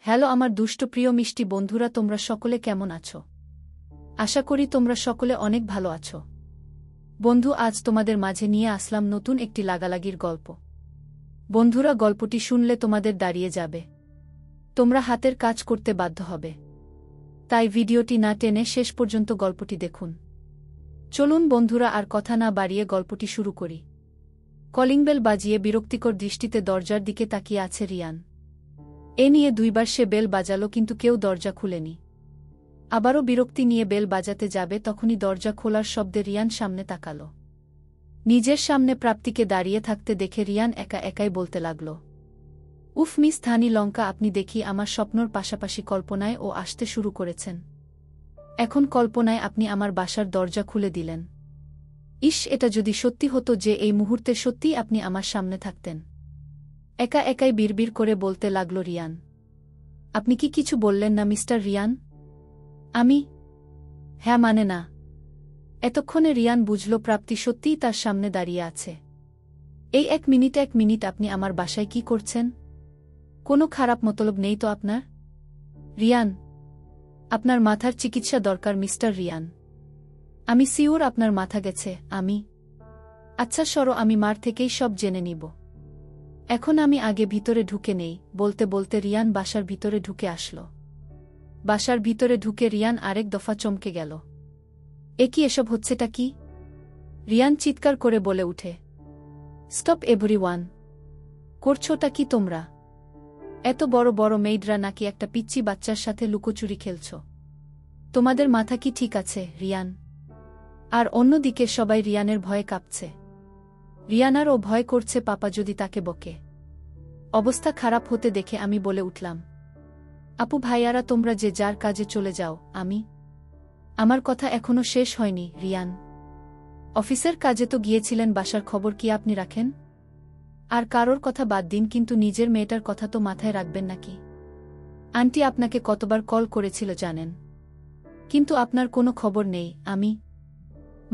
Hello আমার দুষ্ট প্রিয় মিষ্টি বন্ধুরা, তোমরা সকলে কেমন আছো? আশা করি তোমরা সকলে অনেক ভালো আছো। বন্ধু, আজ তোমাদের মাঝে নিয়ে আসলাম নতুন একটি লাগালাগির গল্প। বন্ধুরা, গল্পটি শুনলে তোমাদের দাঁড়িয়ে যাবে, তোমরা হাতের কাজ করতে বাধ্য হবে। তাই ভিডিওটি না টেনে শেষ পর্যন্ত গল্পটি দেখুন। চলুন বন্ধুরা, আর কথা না বাড়িয়ে গল্পটি শুরু করি। কলিং বেল বাজিয়ে বিরক্তিকর দৃষ্টিতে দরজার দিকে তাকিয়ে আছে রিয়ান। এ নিয়ে দুইবার সে বেল বাজালো, কিন্তু কেউ দরজা খুলেনি। আবারও বিরক্তি নিয়ে বেল বাজাতে যাবে, তখনই দরজা খোলার শব্দে রিয়ান সামনে তাকাল। নিজের সামনে প্রাপ্তিকে দাঁড়িয়ে থাকতে দেখে রিয়ান একা একাই বলতে লাগল, উফ মিস ধানি লঙ্কা, আপনি দেখি আমার স্বপ্নর পাশাপাশি কল্পনায় ও আসতে শুরু করেছেন। এখন কল্পনায় আপনি আমার বাসার দরজা খুলে দিলেন। ইস, এটা যদি সত্যি হতো যে এই মুহূর্তে সত্যিই আপনি আমার সামনে থাকতেন। একা একাই বিড়বিড় করে বলতে লাগল রিয়ান। আপনি কি কিছু বললেন না মিস্টার রিয়ান? আমি? হ্যাঁ মানে না। এতক্ষণে রিয়ান বুঝল প্রাপ্তি সত্যিই তার সামনে দাঁড়িয়ে আছে। এই এক মিনিট আপনি আমার বাসায় কি করছেন? কোনো খারাপ মতলব নেই তো আপনার? রিয়ান, আপনার মাথার চিকিৎসা দরকার মিস্টার রিয়ান। আমি সিওর আপনার মাথা গেছে। আমি? আচ্ছা সরো, আমি মার থেকেই সব জেনে নিব। এখন আমি আগে ভিতরে ঢুকে নেই। বলতে বলতে রিয়ান বাসার ভিতরে ঢুকে আসল। বাসার ভিতরে ঢুকে রিয়ান আরেক দফা চমকে গেল। এ কি, এসব হচ্ছেটা কি? রিয়ান চিৎকার করে বলে উঠে, স্টপ এভরিওয়ান! করছোটা কি তোমরা? এত বড় বড় মেয়েডরা নাকি একটা পিচ্চি বাচ্চার সাথে লুকোচুরি খেলছ? তোমাদের মাথা কি ঠিক আছে, রিয়ান? আর অন্যদিকে সবাই রিয়ানের ভয়ে কাঁপছে। রিয়ানারও ভয় করছে পাপা যদি তাকে বকে। অবস্থা খারাপ হতে দেখে আমি বলে উঠলাম, আপু ভাইয়ারা, তোমরা যে যার কাজে চলে যাও। আমার কথা এখনো শেষ হয়নি রিয়ান। অফিসের কাজে তো গিয়েছিলেন, বাসার খবর কি আপনি রাখেন? আর কারোর কথা বাদ দিন, কিন্তু নিজের মেয়েটার কথা তো মাথায় রাখবেন নাকি? আন্টি আপনাকে কতবার কল করেছিল জানেন? কিন্তু আপনার কোনো খবর নেই।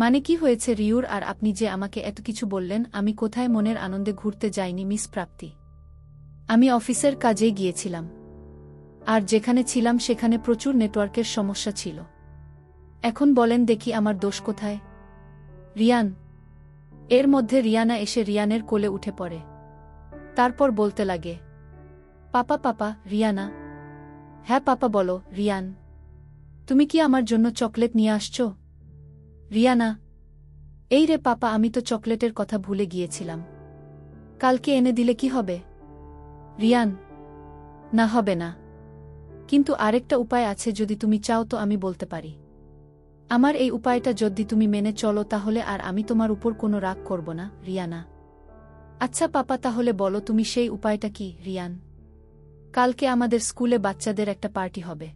মানে কি হয়েছে রিউর? আর আপনি যে আমাকে এত কিছু বললেন, আমি কোথায় মনের আনন্দে ঘুরতে যাইনি মিস প্রাপ্তি। আমি অফিসের কাজেই গিয়েছিলাম। আর যেখানে ছিলাম সেখানে প্রচুর নেটওয়ার্কের সমস্যা ছিল। এখন বলেন দেখি আমার দোষ কোথায়? রিয়ান। এর মধ্যে রিয়ানা এসে রিয়ানের কোলে উঠে পড়ে। তারপর বলতে লাগে, পাপা, রিয়ানা। হ্যাঁ পাপা বলো। রিয়ান, তুমি কি আমার জন্য চকলেট নিয়ে আসছো? রিয়ানা, এই রে পাপা, আমি তো চকলেটের কথা ভুলে গিয়েছিলাম। কালকে এনে দিলে কি হবে? রিয়ান, না হবে না। কিন্তু আরেকটা উপায় আছে, যদি তুমি চাও তো আমি বলতে পারি। আমার এই উপায়টা যদি তুমি মেনে চলো তাহলে আর আমি তোমার উপর কোনো রাগ করব না। রিয়ানা, আচ্ছা পাপা, তাহলে বলো তুমি সেই উপায়টা কি? রিয়ান, কালকে আমাদের স্কুলে বাচ্চাদের একটা পার্টি হবে।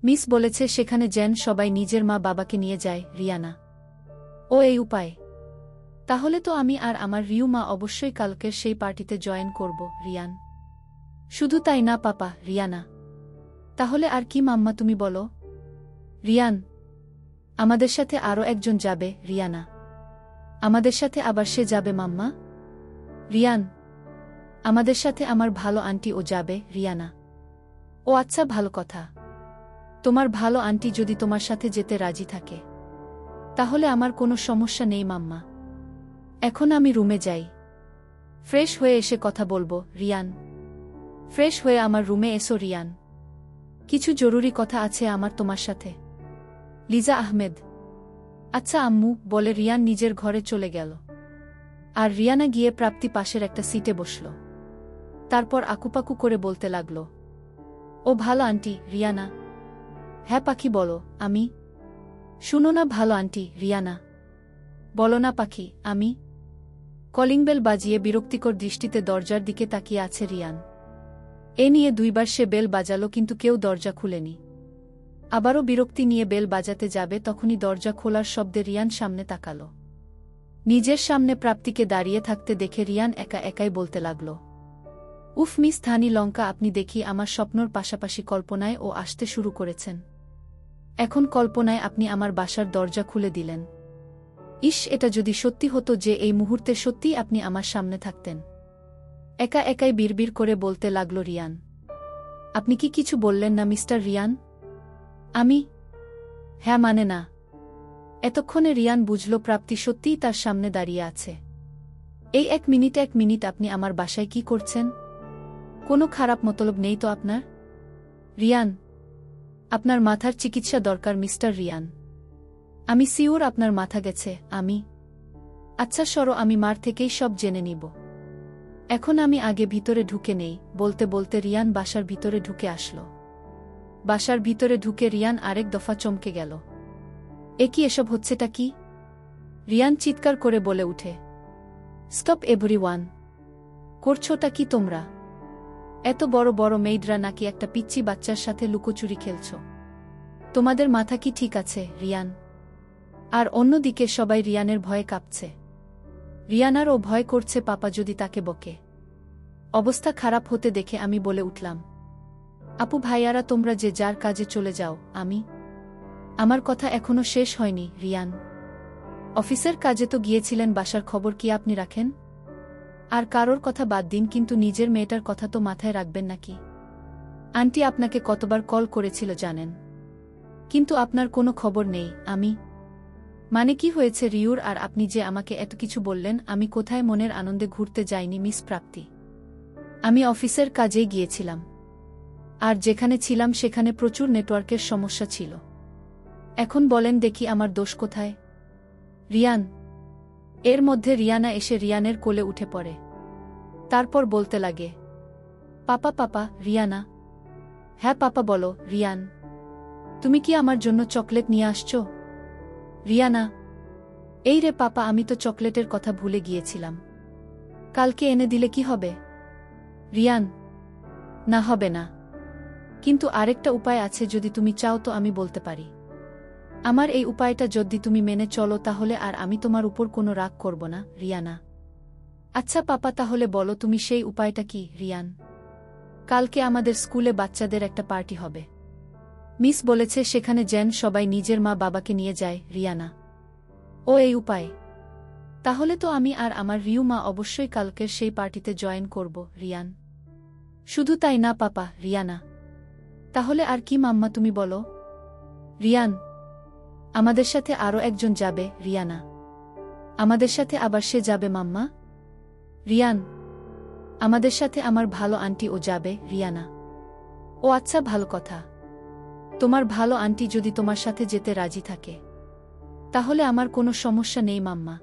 মিস বলেছে সেখানে যেন সবাই নিজের মা বাবাকে নিয়ে যায়। রিয়ানা, ও এই উপায়? তাহলে তো আমি আর আমার রিউ মা অবশ্যই কালকের সেই পার্টিতে জয়েন করব। রিয়ান, শুধু তাই না পাপা। রিয়ানা, তাহলে আর কি মাম্মা তুমি বলো? রিয়ান, আমাদের সাথে আরও একজন যাবে। রিয়ানা, আমাদের সাথে আবার সে যাবে মাম্মা? রিয়ান, আমাদের সাথে আমার ভালো আন্টিও যাবে। রিয়ানা, ও আচ্ছা, ভালো কথা। তোমার ভালো আন্টি যদি তোমার সাথে যেতে রাজি থাকে তাহলে আমার কোনো সমস্যা নেই মাম্মা। এখন আমি রুমে যাই, ফ্রেশ হয়ে এসে কথা বলবো। রিয়ান, ফ্রেশ হয়ে আমার রুমে এসো রিয়ান, কিছু জরুরি কথা আছে আমার তোমার সাথে। লিজা আহমেদ, আচ্ছা আম্মু, বলে রিয়ান নিজের ঘরে চলে গেল। আর রিয়ানা গিয়ে প্রাপ্তি পাশের একটা সিটে বসল। তারপর আকুপাকু করে বলতে লাগল, ও ভালো আন্টি। রিয়ানা, হ্যাঁ পাখি বলো। আমি? শুনো না ভালো আন্টি। রিয়ানা, বলো না পাখি। আমি? কলিং বেল বাজিয়ে বিরক্তিকর দৃষ্টিতে দরজার দিকে তাকিয়ে আছে রিয়ান। এ নিয়ে দুইবার সে বেল বাজালো, কিন্তু কেউ দরজা খুলেনি। আবারও বিরক্তি নিয়ে বেল বাজাতে যাবে, তখনই দরজা খোলার শব্দে রিয়ান সামনে তাকাল। নিজের সামনে প্রাপ্তিকে দাঁড়িয়ে থাকতে দেখে রিয়ান একা একাই বলতে লাগল, উফ মিস ধানি লঙ্কা, আপনি দেখি আমার স্বপ্নর পাশাপাশি কল্পনায় ও আসতে শুরু করেছেন। এখন কল্পনায় আপনি আমার বাসার দরজা খুলে দিলেন। ইস, এটা যদি সত্যি হতো যে এই মুহূর্তে সত্যিই আপনি আমার সামনে থাকতেন। একা একাই বিড়বিড় করে বলতে লাগল রিয়ান। আপনি কি কিছু বললেন না মিস্টার রিয়ান? আমি? হ্যাঁ মানে না। এতক্ষণে রিয়ান বুঝল প্রাপ্তি সত্যিই তার সামনে দাঁড়িয়ে আছে। এই এক মিনিট আপনি আমার বাসায় কি করছেন? কোনো খারাপ মতলব নেই তো আপনার? রিয়ান, আপনার মাথার চিকিৎসা দরকার মিস্টার রিয়ান। আমি সিওর আপনার মাথা গেছে। আচ্ছা সরো, আমি মার থেকেই সব জেনে নিব। এখন আমি আগে ভিতরে ঢুকে নেই। বলতে বলতে রিয়ান বাসার ভিতরে ঢুকে আসলো। বাসার ভিতরে ঢুকে রিয়ান আরেক দফা চমকে গেল। এ কি, এসব হচ্ছেটা কি? রিয়ান চিৎকার করে বলে উঠে, স্টপ এভরিওয়ান! করছোটা কি তোমরা? এত বড় বড় মেয়েডরা নাকি একটা পিচ্চি বাচ্চার সাথে লুকোচুরি খেলছ? তোমাদের মাথা কি ঠিক আছে, রিয়ান? আর অন্যদিকে সবাই রিয়ানের ভয়ে কাঁপছে। রিয়ানারও ভয় করছে পাপা যদি তাকে বকে। অবস্থা খারাপ হতে দেখে আমি বলে উঠলাম, আপু ভাইয়ারা তোমরা যে যার কাজে চলে যাও। আমার কথা এখনো শেষ হয়নি রিয়ান। অফিসের কাজে তো গিয়েছিলেন, বাসার খবর কি আপনি রাখেন? আর কারোর কথা বাদ দিন, কিন্তু নিজের মেয়েটার কথা তো মাথায় রাখবেন নাকি? আন্টি আপনাকে কতবার কল করেছিল জানেন? কিন্তু আপনার কোনো খবর নেই। মানে কি হয়েছে রিউর? আর আপনি যে আমাকে এত কিছু বললেন, আমি কোথায় মনের আনন্দে ঘুরতে যাইনি মিস প্রাপ্তি। আমি অফিসের কাজেই গিয়েছিলাম। আর যেখানে ছিলাম সেখানে প্রচুর নেটওয়ার্কের সমস্যা ছিল। এখন বলেন দেখি আমার দোষ কোথায়? রিয়ান। এর মধ্যে রিয়ানা এসে রিয়ানের কোলে উঠে পড়ে। তারপর বলতে লাগে, পাপা রিয়ানা। হ্যাঁ পাপা বলো রিয়ান। তুমি কি আমার জন্য চকলেট নিয়ে আসছো? রিয়ানা, এই রে পাপা, আমি তো চকলেটের কথা ভুলে গিয়েছিলাম। কালকে এনে দিলে কি হবে? রিয়ান, না হবে না। কিন্তু আরেকটা উপায় আছে, যদি তুমি চাও তো আমি বলতে পারি। আমার এই উপায়টা যদি তুমি মেনে চলো তাহলে আর আমি তোমার উপর কোনো রাগ করব না রিয়ানা। আচ্ছা পাপা, তাহলে বলো তুমি সেই উপায়টা কি? রিয়ান, কালকে আমাদের স্কুলে বাচ্চাদের একটা পার্টি হবে। মিস বলেছে সেখানে যেন সবাই নিজের মা বাবাকে নিয়ে যায়। রিয়ানা, ও এই উপায়? তাহলে তো আমি আর আমার রিউ মা অবশ্যই কালকের সেই পার্টিতে জয়েন করব। রিয়ান, শুধু তাই না পাপা। রিয়ানা, তাহলে আর কি মাম্মা তুমি বলো? রিয়ান, আমাদের সাথে আরও একজন যাবে। রিয়ানা, আমাদের সাথে আবার সে যাবে মাম্মা? রিয়ান, আমাদের সাথে আমার ভালো আন্টি ও যাবে। রিয়ানা, ও আচ্ছা, ভালো কথা। তোমার ভালো আন্টি যদি তোমার সাথে যেতে রাজি থাকে তাহলে আমার কোনো সমস্যা নেই মাম্মা।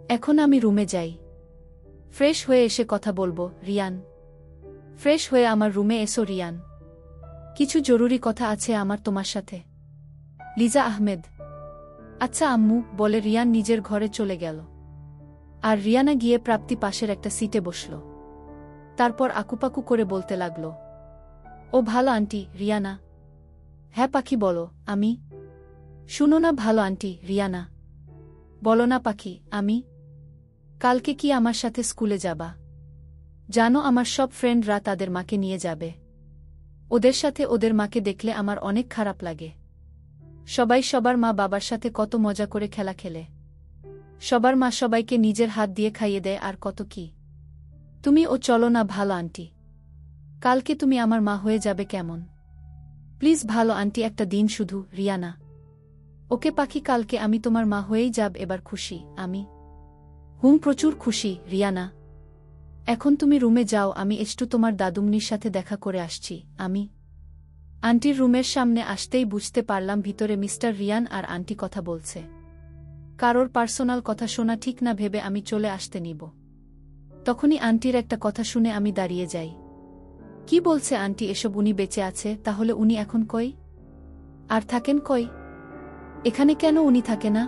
এখন আমি রুমে যাই, ফ্রেশ হয়ে এসে কথা বলবো। রিয়ান, ফ্রেশ হয়ে আমার রুমে এসো রিয়ান, কিছু জরুরি কথা আছে আমার তোমার সাথে। লিজা আহমেদ, আচ্ছা আম্মু, বলে রিয়ান নিজের ঘরে চলে গেল। আর রিয়ানা গিয়ে প্রাপ্তি পাশের একটা সিটে বসল। তারপর আকুপাকু করে বলতে লাগল, ও ভালো আন্টি। রিয়ানা, হ্যাঁ পাখি বলো। আমি? শুনো না ভালো আন্টি। রিয়ানা, বলো না পাখি। কালকে কি আমার সাথে স্কুলে যাবা? জানো আমার সব ফ্রেন্ডরা তাদের মাকে নিয়ে যাবে। ওদের সাথে ওদের মাকে দেখলে আমার অনেক খারাপ লাগে। সবাই সবার মা বাবার সাথে কত মজা করে খেলা খেলে। সবার মা সবাইকে নিজের হাত দিয়ে খাইয়ে দেয় আর কত কি। তুমি ও চলো না ভালো আন্টি, কালকে তুমি আমার মা হয়ে যাবে কেমন? প্লিজ ভালো আন্টি, একটা দিন শুধু। রিয়ানা, ওকে পাখি, কালকে আমি তোমার মা হয়েই যাব। এবার খুশি? প্রচুর খুশি। রিয়ানা, এখন তুমি রুমে যাও, আমি একটু তোমার দাদুমনির সাথে দেখা করে আসছি। আন্টির রুমের সামনে আসতেই বুঝতে পারলাম ভিতরে মিস্টার রিয়ান আর আন্টি কথা বলছে। কারোর পার্সোনাল কথা শোনা ঠিক না ভেবে আমি চলে আসতে নিব। তখনই আন্টির একটা কথা শুনে আমি দাঁড়িয়ে যাই। কি বলছে আন্টি এসব? উনি বেঁচে আছে? তাহলে উনি এখন কই? আর থাকেন কই? এখানে কেন উনি থাকে না?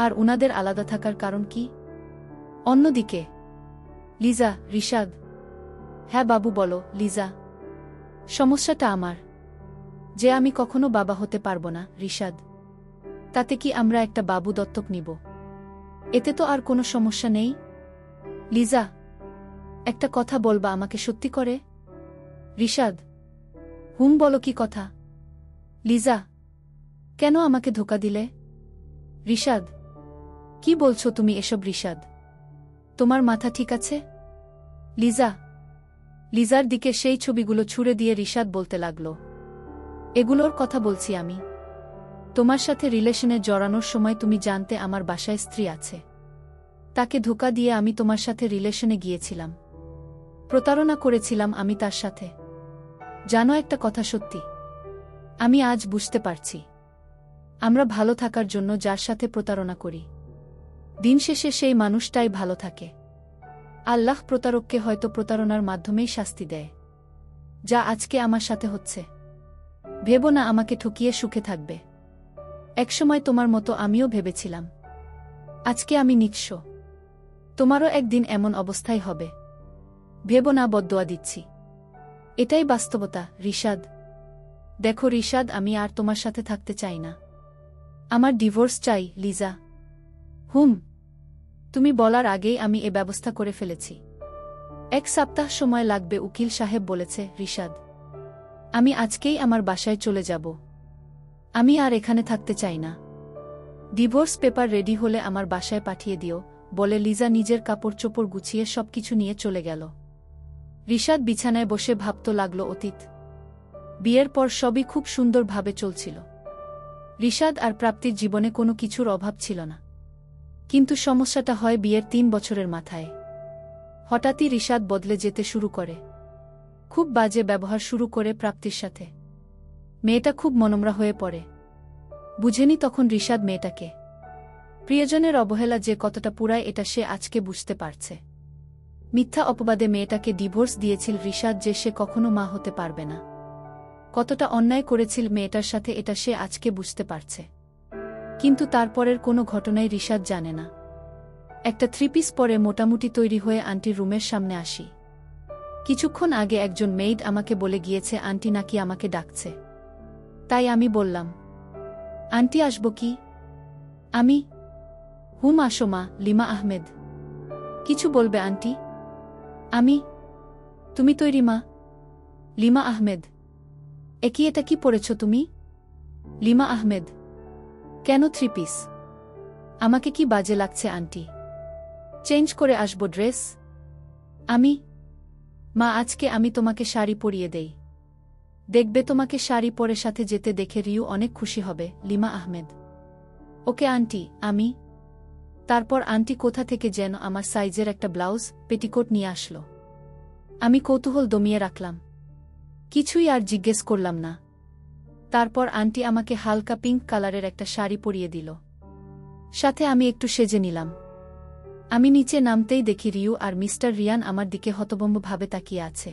আর উনাদের আলাদা থাকার কারণ কি? অন্যদিকে লিজা, রিশাদ। হ্যাঁ বাবু বলো। লিজা, সমস্যাটা আমার যে আমি কখনো বাবা হতে পারবো না। রিশাদ, তাতে কি আমরা একটা বাবু দত্তক নিব? এতে তো আর কোনো সমস্যা নেই। লিজা, একটা কথা বলবা আমাকে সত্যি করে? রিশাদ, বলো কি কথা? লিজা, কেন আমাকে ধোঁকা দিলে? রিশাদ, কি বলছো তুমি এসব? রিশাদ, তোমার মাথা ঠিক আছে? লিজা, লিজার দিকে সেই ছবিগুলো ছুঁড়ে দিয়ে রিশাদ বলতে লাগল, এগুলোর কথা বলছি আমি। তোমার সাথে রিলেশনে জড়ানোর সময় তুমি জানতে আমার বাসায় স্ত্রী আছে। তাকে ধোঁকা দিয়ে আমি তোমার সাথে রিলেশনে গিয়েছিলাম। প্রতারণা করেছিলাম আমি তার সাথে। জানো একটা কথা সত্যি, আমি আজ বুঝতে পারছি আমরা ভালো থাকার জন্য যার সাথে প্রতারণা করি, দিন শেষে সেই মানুষটাই ভালো থাকে। আল্লাহ প্রতারককে হয়তো প্রতারণার মাধ্যমেই শাস্তি দেয়, যা আজকে আমার সাথে হচ্ছে। ভেবো না আমাকে ঠকিয়ে সুখে থাকবে। একসময় তোমার মতো আমিও ভেবেছিলাম। আজকে আমি নিঃস্ব, তোমারও একদিন এমন অবস্থাই হবে। ভেবো না বদদোয়া দিচ্ছি। এটাই বাস্তবতা রিশাদ। দেখো রিশাদ, আমি আর তোমার সাথে থাকতে চাই না। আমার ডিভোর্স চাই লিজা। তুমি বলার আগেই আমি এ ব্যবস্থা করে ফেলেছি। 1 সপ্তাহ সময় লাগবে উকিল সাহেব বলেছে। রিশাদ, আমি আজকেই আমার বাসায় চলে যাব। আমি আর এখানে থাকতে চাই না। ডিভোর্স পেপার রেডি হলে আমার বাসায় পাঠিয়ে দিও, বলে লিজা নিজের কাপড় চোপড় গুছিয়ে সবকিছু নিয়ে চলে গেল। রিশাদ বিছানায় বসে ভাবত লাগল অতীত। বিয়ের পর সবই খুব সুন্দরভাবে চলছিল। রিশাদ আর প্রাপ্তির জীবনে কোনো কিছুর অভাব ছিল না। কিন্তু সমস্যাটা হয় বিয়ের 3 বছরের মাথায়। হঠাৎই রিশাদ বদলে যেতে শুরু করে। খুব বাজে ব্যবহার শুরু করে প্রাপ্তির সাথে। মেয়েটা খুব মনমরা হয়ে পড়ে। বুঝেনি তখন রিশাদ মেয়েটাকে। প্রিয়জনের অবহেলা যে কতটা পুরায় এটা সে আজকে বুঝতে পারছে। মিথ্যা অপবাদে মেয়েটাকে ডিভোর্স দিয়েছিল রিশাদ, যে সে কখনো মা হতে পারবে না। কতটা অন্যায় করেছিল মেয়েটার সাথে এটা সে আজকে বুঝতে পারছে। কিন্তু তারপরের কোনো ঘটনাই রিশাদ জানে না। একটা 3 পিস পরে মোটামুটি তৈরি হয়ে আন্টির রুমের সামনে আসি। কিছুক্ষণ আগে একজন মেইড আমাকে বলে গিয়েছে আন্টি নাকি আমাকে ডাকছে। তাই আমি বললাম, আন্টি আসব কি? আমি আসো মা। লিমা আহমেদ। কিছু বলবে আন্টি? আমি তুমি তৈরি মা? লিমা আহমেদ। এটা কি পরেছ তুমি? লিমা আহমেদ। কেন 3 পিস? আমাকে কি বাজে লাগছে আন্টি? চেঞ্জ করে আসবো ড্রেস? আমি মা, আজকে আমি তোমাকে শাড়ি পরিয়ে দেই। দেখবে তোমাকে শাড়ি পরে সাথে যেতে দেখে রিউ অনেক খুশি হবে। লিমা আহমেদ। Okay aunty. আমি তারপর আন্টি কোথা থেকে যেন আমার সাইজের একটা ব্লাউজ, পেটিকোট নিয়ে আসলো। আমি কৌতূহল দমিয়ে রাখলাম, কিছুই আর জিজ্ঞেস করলাম না। তারপর আন্টি আমাকে হালকা পিঙ্ক কালারের একটা শাড়ি পরিয়ে দিল। সাথে আমি একটু সেজে নিলাম। আমি নিচে নামতেই দেখি রিউ আর মিস্টার রিয়ান আমার দিকে হতভম্ব ভাবে তাকিয়ে আছে।